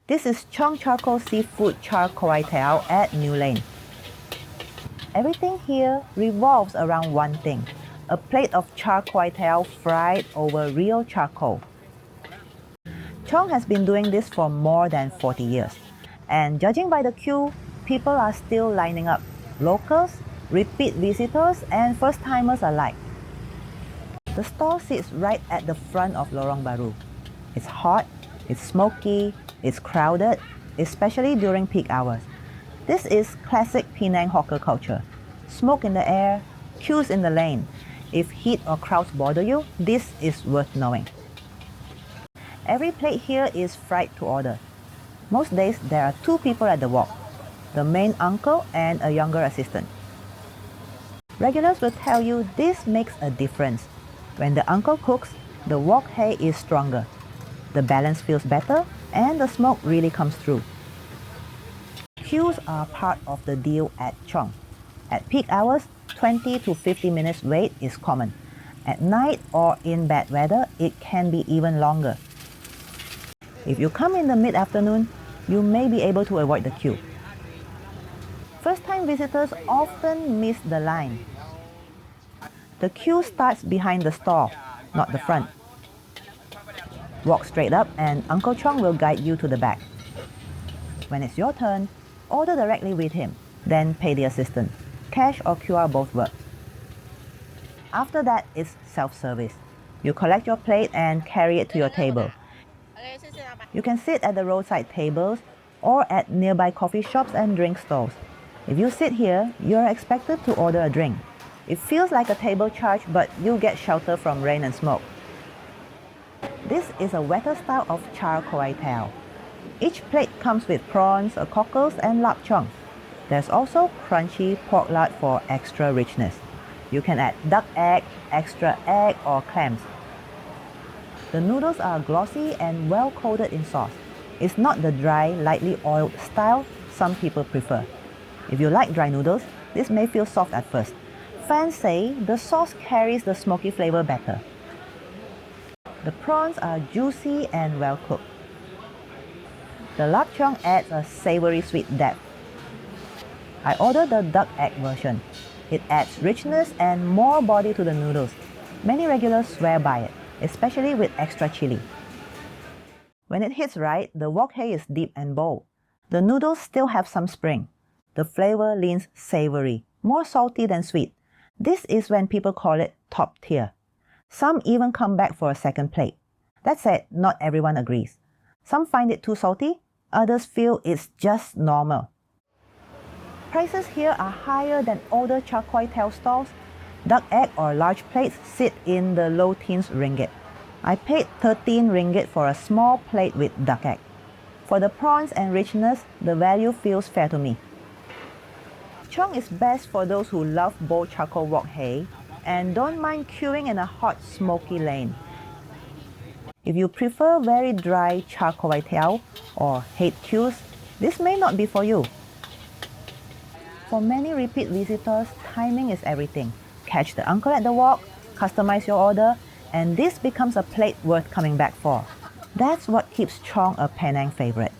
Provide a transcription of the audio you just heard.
This is Chong charcoal seafood Char Koay Teow at New Lane. Everything here revolves around one thing, a plate of Char Koay Teow fried over real charcoal. Chong has been doing this for more than 40 years, and judging by the queue, people are still lining up, locals, repeat visitors, and first-timers alike. The stall sits right at the front of Lorong Baru. It's hot, it's smoky, it's crowded, especially during peak hours. This is classic Penang hawker culture. Smoke in the air, queues in the lane. If heat or crowds bother you, this is worth knowing. Every plate here is fried to order. Most days there are 2 people at the wok, the main uncle and a younger assistant. Regulars will tell you this makes a difference. When the uncle cooks, the wok hay is stronger. The balance feels better and the smoke really comes through. Queues are part of the deal at Chong. At peak hours, 20 to 50 minutes wait is common. At night or in bad weather, it can be even longer. If you come in the mid-afternoon, you may be able to avoid the queue. First-time visitors often miss the line. The queue starts behind the stall, not the front. Walk straight up and Uncle Chong will guide you to the back. When it's your turn, order directly with him, then pay the assistant. Cash or QR both work. After that, it's self-service. You collect your plate and carry it to your table. You can sit at the roadside tables or at nearby coffee shops and drink stalls. If you sit here, you're expected to order a drink. It feels like a table charge, but you get shelter from rain and smoke. This is a wetter style of Char Koay Teow. Each plate comes with prawns, cockles, and lard chong. There's also crunchy pork lard for extra richness. You can add duck egg, extra egg, or clams. The noodles are glossy and well coated in sauce. It's not the dry, lightly oiled style some people prefer. If you like dry noodles, this may feel soft at first. Fans say the sauce carries the smoky flavor better. The prawns are juicy and well cooked. The lard chong adds a savoury sweet depth. I ordered the duck egg version. It adds richness and more body to the noodles. Many regulars swear by it, especially with extra chili. When it hits right, the wok hay is deep and bold. The noodles still have some spring. The flavor leans savoury, more salty than sweet. This is when people call it top tier. Some even come back for a second plate. That said, not everyone agrees. Some find it too salty, others feel it's just normal. Prices here are higher than older Char Koay Teow stalls. Duck egg or large plates sit in the low teens ringgit. I paid 13 ringgit for a small plate with duck egg. For the prawns and richness, the value feels fair to me. Chong is best for those who love bold charcoal wok hay and don't mind queuing in a hot, smoky lane. If you prefer very dry Char Koay Teow or hate queues, this may not be for you. For many repeat visitors, timing is everything. Catch the uncle at the wok, customize your order, and this becomes a plate worth coming back for. That's what keeps Chong a Penang favorite.